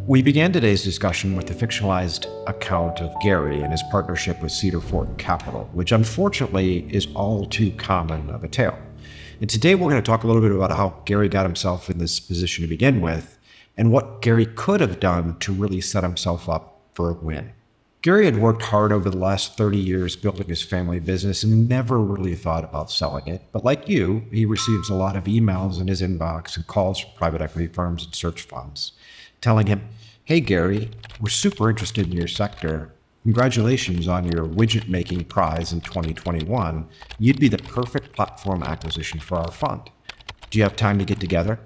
We began today's discussion with the fictionalized account of Gary and his partnership with Cedar Fork Capital, which unfortunately is all too common of a tale. And today we're going to talk a little bit about how Gary got himself in this position to begin with and what Gary could have done to really set himself up for a win. Gary had worked hard over the last 30 years building his family business and never really thought about selling it. But like you, he receives a lot of emails in his inbox and calls from private equity firms and search funds telling him, "Hey Gary, we're super interested in your sector. Congratulations on your widget making prize in 2021. You'd be the perfect platform acquisition for our fund. Do you have time to get together?"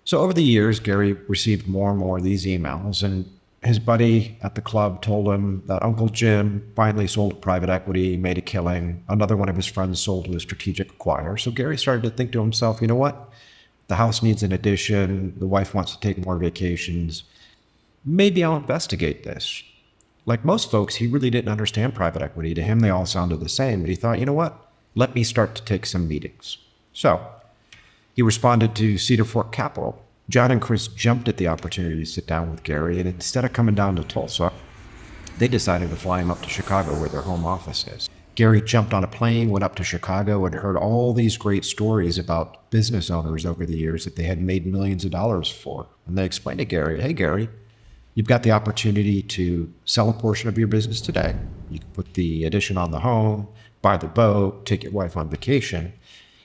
So over the years, Gary received more and more of these emails, and his buddy at the club told him that Uncle Jim finally sold to private equity, made a killing. Another one of his friends sold to a strategic acquirer. So Gary started to think to himself, you know what? The house needs an addition. The wife wants to take more vacations. Maybe I'll investigate this. Like most folks, he really didn't understand private equity. To him, they all sounded the same. But he thought, you know what? Let me start to take some meetings. So he responded to Cedar Fork Capital. John and Chris jumped at the opportunity to sit down with Gary, and instead of coming down to Tulsa, they decided to fly him up to Chicago where their home office is. Gary jumped on a plane, went up to Chicago, and heard all these great stories about business owners over the years that they had made millions of dollars for. And they explained to Gary, hey Gary, you've got the opportunity to sell a portion of your business today. You can put the addition on the home, buy the boat, take your wife on vacation,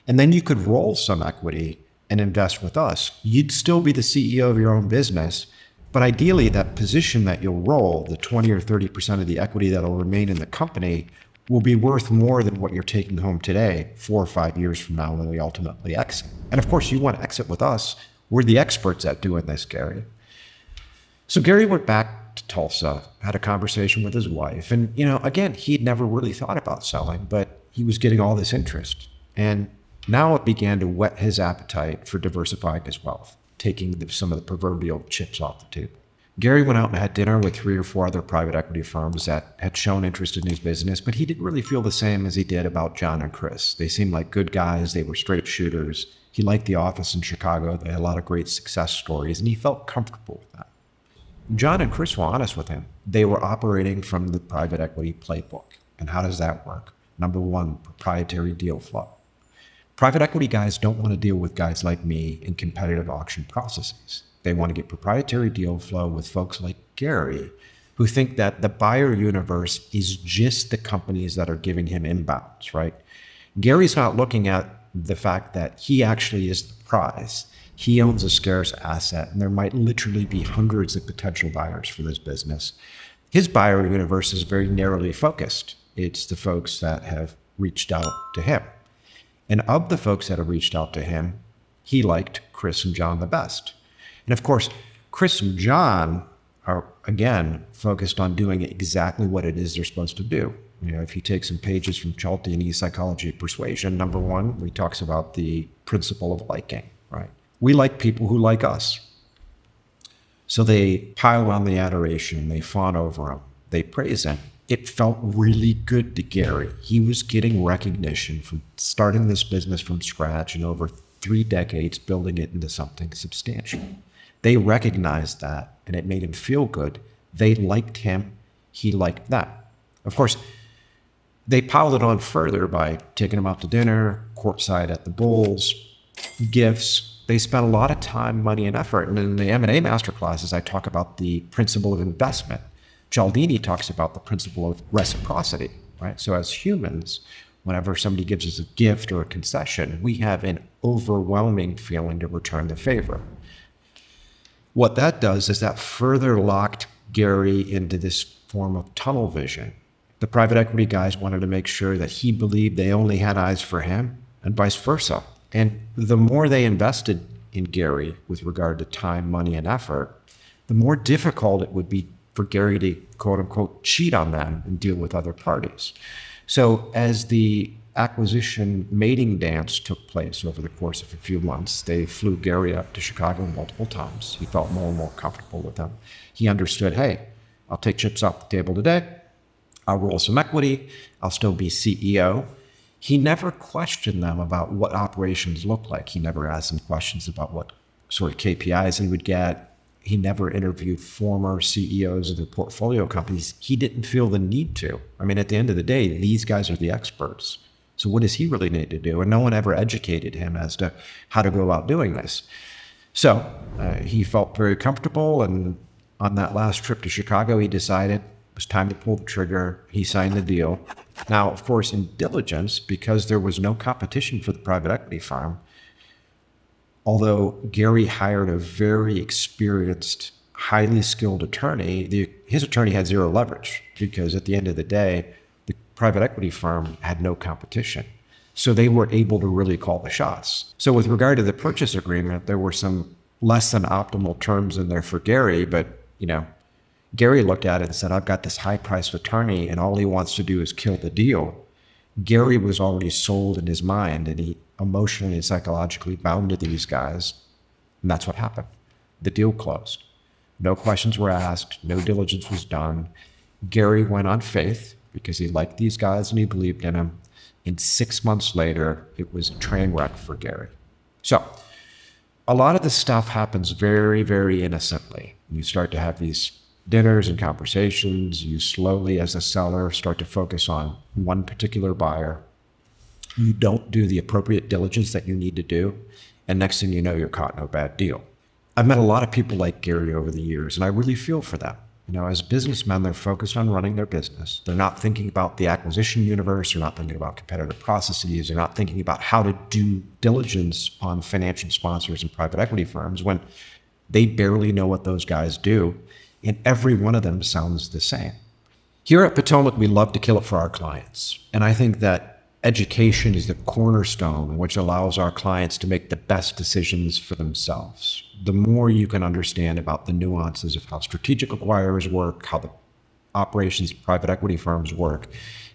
and then you could roll some equity and invest with us. You'd still be the CEO of your own business, but ideally that position that you'll roll, the 20 or 30% of the equity that'll remain in the company, will be worth more than what you're taking home today, 4 or 5 years from now when we ultimately exit. And of course, you want to exit with us. We're the experts at doing this, Gary. So Gary went back to Tulsa, had a conversation with his wife. And, again, he'd never really thought about selling, but he was getting all this interest. And now it began to whet his appetite for diversifying his wealth, taking some of the proverbial chips off the table. Gary went out and had dinner with 3 or 4 other private equity firms that had shown interest in his business, but he didn't really feel the same as he did about John and Chris. They seemed like good guys. They were straight shooters. He liked the office in Chicago. They had a lot of great success stories, and he felt comfortable with that. John and Chris were honest with him. They were operating from the private equity playbook. And how does that work? Number 1, proprietary deal flow. Private equity guys don't want to deal with guys like me in competitive auction processes. They want to get proprietary deal flow with folks like Gary, who think that the buyer universe is just the companies that are giving him inbounds, right? Gary's not looking at the fact that he actually is the prize. He owns a scarce asset, and there might literally be hundreds of potential buyers for this business. His buyer universe is very narrowly focused. It's the folks that have reached out to him. And of the folks that have reached out to him, he liked Chris and John the best. And of course, Chris and John are, again, focused on doing exactly what it is they're supposed to do. If you take some pages from Cialdini's Psychology of Persuasion, number 1, he talks about the principle of liking, right? We like people who like us. So they pile on the adoration, they fawn over him, they praise him. It felt really good to Gary. He was getting recognition from starting this business from scratch and over 3 decades building it into something substantial. They recognized that, and it made him feel good. They liked him. He liked them. Of course, they piled it on further by taking him out to dinner, courtside at the Bulls, gifts. They spent a lot of time, money, and effort. And in the M&A masterclasses, I talk about the principle of investment. Cialdini talks about the principle of reciprocity, right? So as humans, whenever somebody gives us a gift or a concession, we have an overwhelming feeling to return the favor. What that does is that further locked Gary into this form of tunnel vision. The private equity guys wanted to make sure that he believed they only had eyes for him and vice versa. And the more they invested in Gary with regard to time, money, and effort, the more difficult it would be for Gary to, quote unquote, cheat on them and deal with other parties. So as the acquisition mating dance took place over the course of a few months, they flew Gary up to Chicago multiple times. He felt more and more comfortable with them. He understood, hey, I'll take chips off the table today. I'll roll some equity. I'll still be CEO. He never questioned them about what operations looked like. He never asked them questions about what sort of KPIs he would get. He never interviewed former CEOs of the portfolio companies. He didn't feel the need to. I mean, at the end of the day, these guys are the experts. So what does he really need to do? And no one ever educated him as to how to go about doing this. So he felt very comfortable. And on that last trip to Chicago, he decided it was time to pull the trigger. He signed the deal. Now, of course, in Diligence, because there was no competition for the private equity firm, although Gary hired a very experienced, highly skilled attorney, his attorney had zero leverage because at the end of the day, the private equity firm had no competition. So they were able to really call the shots. So with regard to the purchase agreement, there were some less than optimal terms in there for Gary, but Gary looked at it and said, I've got this high-priced attorney and all he wants to do is kill the deal. Gary was already sold in his mind and he emotionally and psychologically bound to these guys. And that's what happened. The deal closed. No questions were asked. No diligence was done. Gary went on faith because he liked these guys and he believed in them. And 6 months later, it was a train wreck for Gary. So a lot of this stuff happens very, very innocently. You start to have these dinners and conversations. You slowly, as a seller, start to focus on one particular buyer. You don't do the appropriate diligence that you need to do. And next thing you know, you're caught in a bad deal. I've met a lot of people like Gary over the years, and I really feel for them. As businessmen, they're focused on running their business. They're not thinking about the acquisition universe. They're not thinking about competitive processes. They're not thinking about how to do diligence on financial sponsors and private equity firms when they barely know what those guys do. And every one of them sounds the same. Here at Potomac, we love to kill it for our clients. And I think that education is the cornerstone which allows our clients to make the best decisions for themselves. The more you can understand about the nuances of how strategic acquirers work, how the operations of private equity firms work,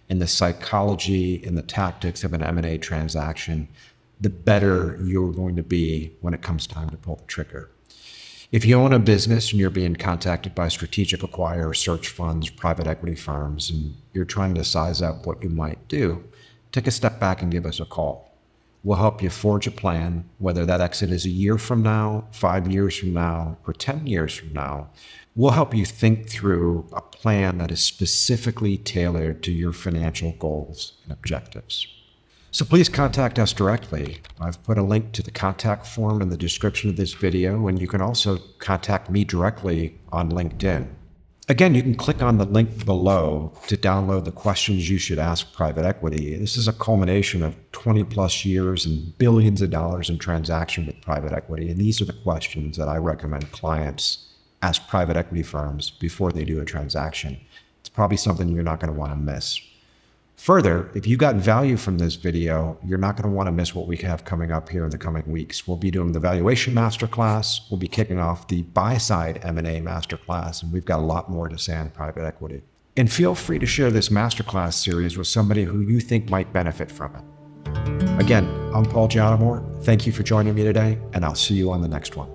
and the psychology and the tactics of an M&A transaction, the better you're going to be when it comes time to pull the trigger. If you own a business and you're being contacted by strategic acquirers, search funds, private equity firms, and you're trying to size up what you might do, take a step back and give us a call. We'll help you forge a plan, whether that exit is a year from now, 5 years from now, or 10 years from now. We'll help you think through a plan that is specifically tailored to your financial goals and objectives. So please contact us directly. I've put a link to the contact form in the description of this video, and you can also contact me directly on LinkedIn. Again, you can click on the link below to download the questions you should ask private equity. This is a culmination of 20 plus years and billions of dollars in transaction with private equity. And these are the questions that I recommend clients ask private equity firms before they do a transaction. It's probably something you're not going to want to miss. Further, if you got value from this video, you're not going to want to miss what we have coming up here in the coming weeks. We'll be doing the valuation masterclass. We'll be kicking off the buy-side M&A masterclass, and we've got a lot more to say on private equity. And feel free to share this masterclass series with somebody who you think might benefit from it. Again, I'm Paul Giannamore. Thank you for joining me today, and I'll see you on the next one.